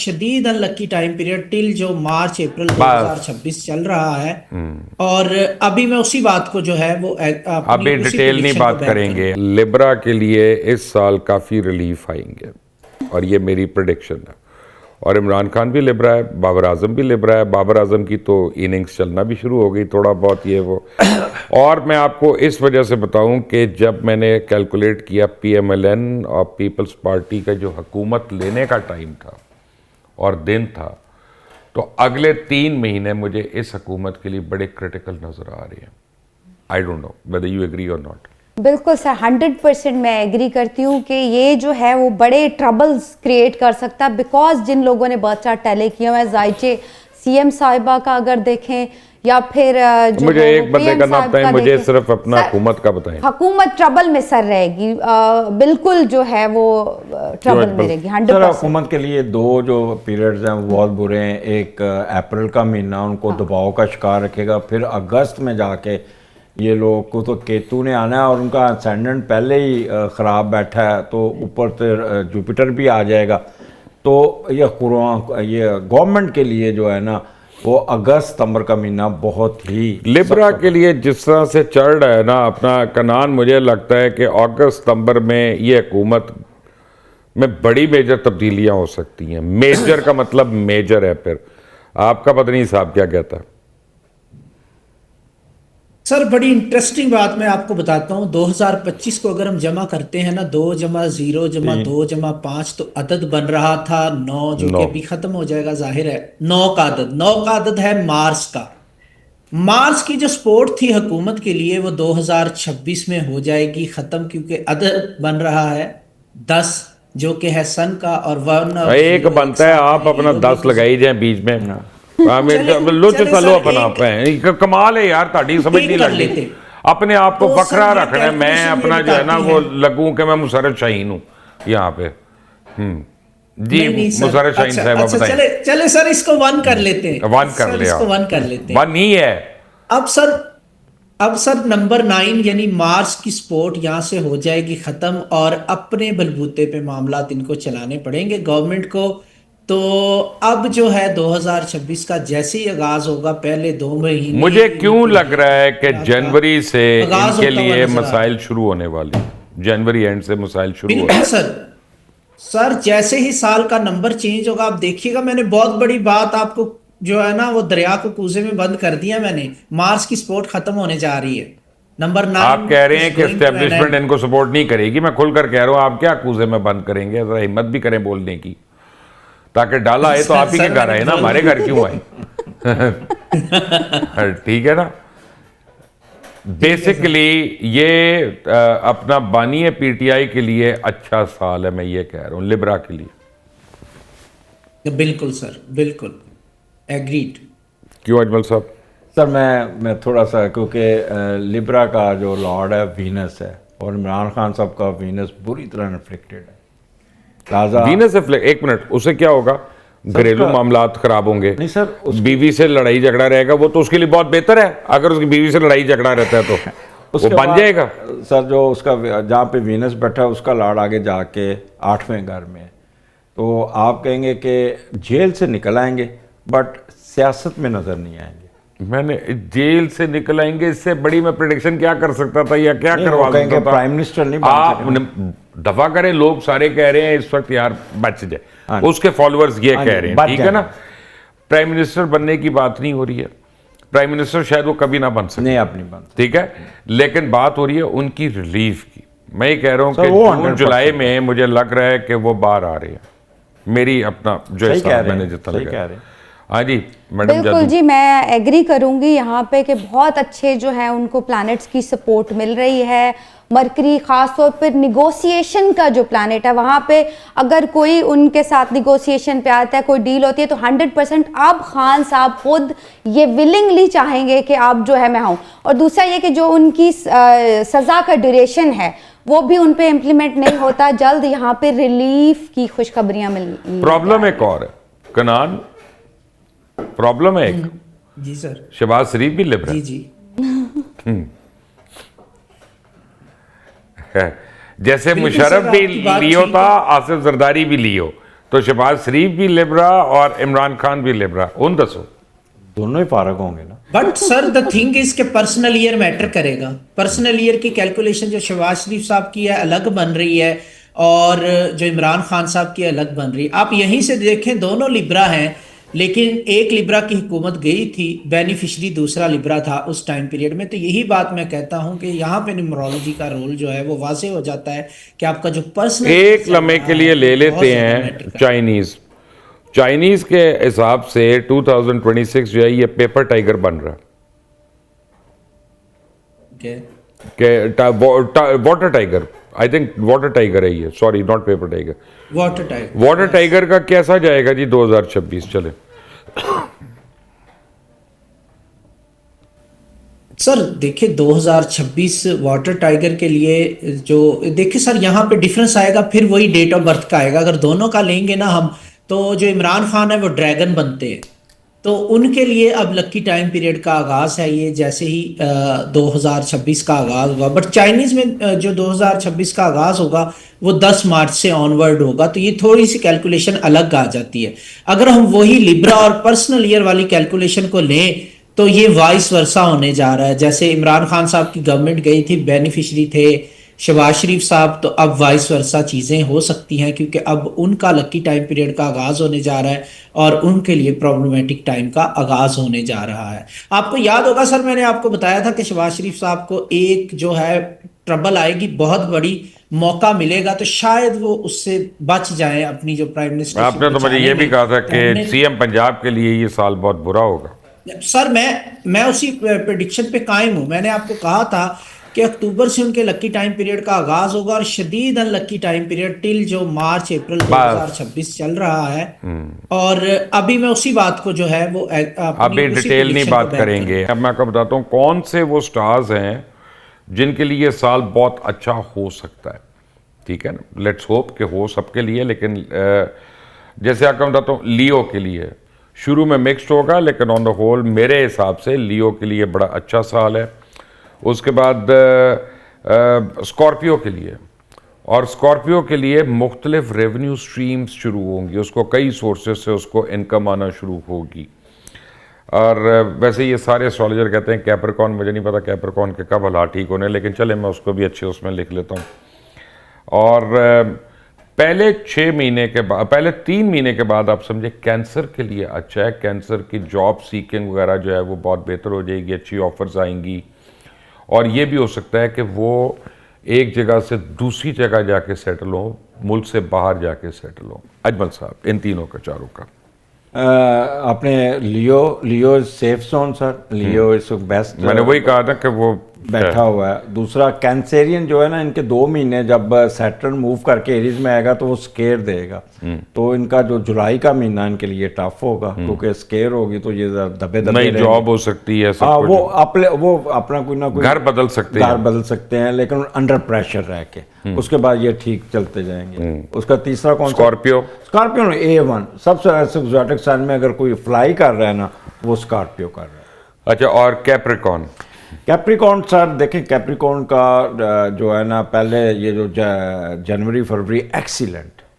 शदीद unlucky time period till जो मार्च अप्रैल बस 2026 चल रहा है। और अभी मैं उसी बात को जो है वो अपनी अभी उसी डिटेल नहीं प्रेडिक्शन को बात बयान करूं। करेंगे। लिब्रा के लिए इस साल काफ़ी रिलीफ आएंगे और ये मेरी प्रेडिक्शन है। और इमरान खान भी लिब्रा है, बाबर आजम भी लिब्रा है। बाबर आजम की तो इनिंग्स चलना भी शुरू हो गई थोड़ा बहुत ये वो। और मैं आपको इस वजह से बताऊं कि जब मैंने कैलकुलेट किया PMLN और पीपल्स पार्टी का जो हुकूमत लेने का टाइम था और दिन था, तो अगले 3 महीने मुझे इस हुकूमत के लिए बड़े क्रिटिकल नज़र आ रहे हैं। I don't know whether you agree और नॉट। बिल्कुल सर, 100% मैं एग्री करती हूँ कि ये जो है वो बड़े ट्रबल्स क्रिएट कर सकता है, बिकॉज जिन लोगों ने बहुत सारा टैले किया हुआ है, जायचे CM साहिबा का अगर देखें या फिर जो मुझे एक बंदे PM का नाम साहब बताएं, का मुझे देखें। सिर्फ अपना सर, हुकूमत का बताएं। हुकूमत ट्रबल में सर रहेगी, बिल्कुल जो है वो ट्रबल में रहेगी सर 100%। हुकूमत के लिए दो जो पीरियड्स हैं वो बहुत बुरे हैं। एक अप्रैल का महीना उनको दबाव का शिकार रखेगा, फिर अगस्त में जाके ये लोग को तो केतु ने आना है और उनका असेंडेंट पहले ही ख़राब बैठा है, तो ऊपर से जुपिटर भी आ जाएगा। तो ये गवर्नमेंट के लिए जो है ना वो अगस्त सितंबर का महीना बहुत ही लिब्रा के लिए जिस तरह से चल रहा है ना अपना कनान, मुझे लगता है कि अगस्त सितंबर में ये हुकूमत में बड़ी मेजर तब्दीलियां हो सकती हैं। मेजर का मतलब मेजर है। फिर आपका पता नहीं साहब क्या कहता है। सर बड़ी इंटरेस्टिंग बात मैं आपको बताता हूँ। 2025 को अगर हम जमा करते हैं ना, 2 जमा 0 जमा 2 जमा 5, तो अदद बन रहा था 9, जो कि 9 अभी खत्म हो जाएगा जाहिर है। 9 का अदद है मार्च का। मार्च की जो सपोर्ट थी हुकूमत के लिए वो 2026 में हो जाएगी खत्म, क्योंकि अदद बन रहा है 10, जो कि है सन का, और 1 और एक 0 एक बनता है, साथ आप हैं, अपना ये भी 10 लगाई जाए बीच में। लुच चले चलो सर, अपना कमाल है यार, ताड़ी समझ नहीं एक कर लगती। लेते। अपने आप को तो बकरा सर ये रखना है। मैं कैलकुलेशन ये अपना जो है ना बताती वो है। लगूं कि मैं मुशर्रफ शाहीन हूँ यहाँ पे। जी नहीं नहीं सर, मुशर्रफ शाहीन अच्छा साहब अच्छा, बताएं। चले चले सर, इसको 1 कर लेते हैं। वन कर सर ले इसको आप। 1 कर लेते हैं। वन ही है। अब सर अब सर नंबर 9 यानी मार्च की सपोर्ट यहाँ से हो जाएगी खत्म, और अपने बलबूते पे मामलात इनको चलाने पड़ेंगे गवर्नमेंट को। तो अब जो है 2026 का जैसे ही आगाज होगा, पहले 2 महीने मुझे ही क्यों उनके लग रहा है कि का जनवरी से आगाज इनके होता हुआ लिए नजर आ रहा मसाइल है। शुरू होने वाले हैं। जनवरी एंड से मसाइल शुरू हो बिल्कुल सर। सर जैसे ही साल का नंबर चेंज होगा, आप देखिएगा, मैंने बहुत बड़ी बात आपको जो है ना वो दरिया को कूजे में बंद कर दिया मैंने। मार्च की सपोर्ट खत्म होने जा रही है। नंबर आप 9 कह रहे इज हैं कि going to an establishment end. इनको सपोर्ट नहीं करेगी। मैं खुलकर कह रहा हूं, आप क्या कूजे में बंद करेंगे? जरा हिम्मत भी करें बोलने की, ताकि डाला आए तो आप ही के घर आए ना, हमारे घर क्यों आए? ठीक है ना। बेसिकली ये अपना बानी है PTI के लिए अच्छा साल है, मैं ये कह रहा हूं लिब्रा के लिए। बिल्कुल सर, बिल्कुल एग्रीड। क्यों अजमल साहब? सर मैं थोड़ा सा, क्योंकि लिब्रा का जो लॉर्ड है वीनस है और इमरान खान साहब का वीनस बुरी तरह रिफ्लेक्टेड है। ताज़ा वीनस एक मिनट, उसे क्या होगा? घरेलू मामलात खराब होंगे। नहीं सर, बीवी से लड़ाई झगड़ा रहेगा, वो तो उसके लिए बहुत बेहतर है। अगर उसकी बीवी से लड़ाई झगड़ा रहता है तो वो बन जाएगा। सर जो उसका जहाँ पे वीनस बैठा है उसका लॉर्ड आगे जाके 8वें घर में है। तो आप कहेंगे कि जेल से निकल आएंगे, बट सियासत में नज़र नहीं आएंगे। मैंने जेल से निकल आएंगे, इससे बड़ी मैं प्रेडिक्शन क्या कर सकता था या क्या करवा सकता था? प्राइम मिनिस्टर नहीं बन आप सकते। दफा करें, लोग सारे कह रहे हैं इस वक्त यार बच जाए, उसके फॉलोअर्स ये कह रहे हैं, ठीक है ना। प्राइम मिनिस्टर बनने की बात नहीं हो रही है। प्राइम मिनिस्टर शायद वो कभी ना बन सके, नहीं आप नहीं बन सकते। ठीक है, लेकिन बात हो रही है उनकी रिलीफ की। मैं ये कह रहा हूँ कि वो जून जुलाई में मुझे लग रहा है कि वो बाहर आ रहे हैं। मेरी अपना जो हिसाब मैंने जितना सही कह रहे हैं। हाँ जी मैडम बिल्कुल जी, मैं एग्री करूंगी यहाँ पे कि बहुत अच्छे जो है उनको प्लैनेट्स की सपोर्ट मिल रही है। मरकरी खास तौर पर निगोशिएशन का जो प्लैनेट है, वहाँ पे अगर कोई उनके साथ निगोशिएशन पे आता है, कोई डील होती है, तो 100% अब खान साहब खुद ये विलिंगली चाहेंगे कि आप जो है मैं आऊँ। और दूसरा ये कि जो उनकी सज़ा का ड्यूरेशन है वो भी उन पे इम्प्लीमेंट नहीं होता। जल्द यहाँ पे रिलीफ की खुशखबरियाँ मिल। प्रॉब्लम एक और है कनान, प्रॉब्लम है एक। जी सर। शहबाज शरीफ भी लिबरल जी जी। है, जैसे बिल्कुल मुशर्रफ सर, भी आपकी बात लियो ठीक था, है। आसिफ जरदारी भी लियो, तो शहबाज शरीफ भी लिबरा और इमरान खान भी लिबरा, उन दसो दोनों ही फारग होंगे ना। But sir the thing is के पर्सनल ईयर मैटर करेगा। पर्सनल ईयर की कैलकुलेशन जो शहबाज शरीफ साहब की है अलग बन रही है और जो इमरान खान साहब की अलग बन रही है। आप यहीं से देखें दोनों लिब्रा हैं, लेकिन एक लिब्रा की हुकूमत गई थी, बेनिफिशरी दूसरा लिब्रा था उस टाइम पीरियड में। तो यही बात मैं कहता हूं कि यहाँ पे न्यूमरोलॉजी का रोल जो है वो वाजे हो जाता है कि आपका जो पर्सनल एक लम्हे के लिए ले लेते हैं चाइनीज के हिसाब से 2026 जो है ये पेपर टाइगर बन रहा है। कि water tiger, I think water tiger है ये, sorry not paper tiger, water tiger का कैसा जाएगा जी 2026? चले सर देखिए 2026 वाटर टाइगर के लिए जो देखिए सर यहाँ पे डिफरेंस आएगा, फिर वही डेट ऑफ बर्थ का आएगा। अगर दोनों का लेंगे ना हम, तो जो इमरान खान है वो ड्रैगन बनते हैं, तो उनके लिए अब लक्की टाइम पीरियड का आगाज है ये, जैसे ही 2026 का आगाज होगा। बट चाइनीज में जो 2026 का आगाज होगा वो 10 मार्च से ऑनवर्ड होगा, तो ये थोड़ी सी कैलकुलेशन अलग आ जाती है। अगर हम वही लिब्रा और पर्सनल ईयर वाली कैलकुलेशन को लें तो ये वाइस वर्सा होने जा रहा है। जैसे इमरान खान साहब की गवर्नमेंट गई थी, बेनिफिशरी थे शहबाज शरीफ साहब, तो अब वाइस वर्सा चीज़ें हो सकती हैं क्योंकि अब उनका लक्की टाइम पीरियड का आगाज़ होने जा रहा है और उनके लिए प्रॉब्लमेटिक टाइम का आगाज़ होने जा रहा है। आपको याद होगा सर मैंने आपको बताया था कि शहबाज शरीफ साहब को एक जो है ट्रबल आएगी, बहुत बड़ी मौका मिलेगा, तो शायद वो उससे बच जाए अपनी जो प्राइम मिनिस्टर। आपने तो मुझे ये भी कहा था कि सीएम पंजाब के लिए ये साल बहुत बुरा होगा। सर मैं उसी प्रेडिक्शन पे कायम हूं। मैंने आपको कहा था कि अक्टूबर से उनके लक्की टाइम पीरियड का आगाज होगा और शदीद अनलक्की टाइम पीरियड टिल जो मार्च अप्रैल 2026 चल रहा है। और अभी मैं उसी बात को जो है वो अभी डिटेल नहीं बात करेंगे। अब मैं आपको बताता हूँ कौन से वो स्टार्स हैं जिनके लिए साल बहुत अच्छा हो सकता है, ठीक है ना। लेट्स होप कि हो सबके लिए, लेकिन जैसे आपको बताता हूँ लियो के लिए शुरू में मिक्स्ड होगा, लेकिन ऑन द होल मेरे हिसाब से लियो के लिए बड़ा अच्छा साल है। उसके बाद स्कॉर्पियो के लिए, और स्कॉर्पियो के लिए मुख्तलिफ रेवेन्यू स्ट्रीम्स शुरू होंगी, उसको कई सोर्सेज से उसको इनकम आना शुरू होगी। और वैसे ये सारे एस्ट्रोलॉजर कहते हैं कैप्रिकॉर्न, मुझे नहीं पता कैप्रिकॉर्न के कब हालात ठीक होने, लेकिन चले मैं उसको भी अच्छे उसमें लिख लेता हूँ। और पहले 6 महीने के बाद, पहले 3 महीने के बाद आप समझे कैंसर के लिए अच्छा है। कैंसर की जॉब सीकिंग वगैरह जो है वो बहुत बेहतर हो जाएगी, अच्छी ऑफर्स आएंगी। और ये भी हो सकता है कि वो एक जगह से दूसरी जगह जाके सेटल हो, मुल्क से बाहर जाके सेटल हो। अजमल साहब इन तीनों का, चारों का आपने लियो सेफ जोन सर, लियो इस बेस्ट, मैंने वही कहा था कि वो बैठा हुआ है। दूसरा कैंसेरियन जो है ना, इनके 2 महीने जब सैटर्न मूव करके एरीज में आएगा तो वो स्केयर देगा, तो इनका जो जुलाई का महीना इनके लिए टफ होगा क्योंकि स्केयर होगी तो ये दबे नई जॉब हो सकती है, हाँ वो अपना कोई ना कोई घर बदल सकते हैं लेकिन अंडर प्रेशर रह के, उसके बाद ये ठीक चलते जाएंगे। उसका तीसरा कौन सा? स्कॉर्पियो A1 सबसे एक्सोटिक साइन में अगर कोई फ्लाई कर रहा है ना वो स्कॉर्पियो कर रहा है। अच्छा, और कैप्रिकॉर्न सर देखें, कैप्रिकॉर्न का जो है ना, पहले ये जो जनवरी फरवरी एक्सीलेंट,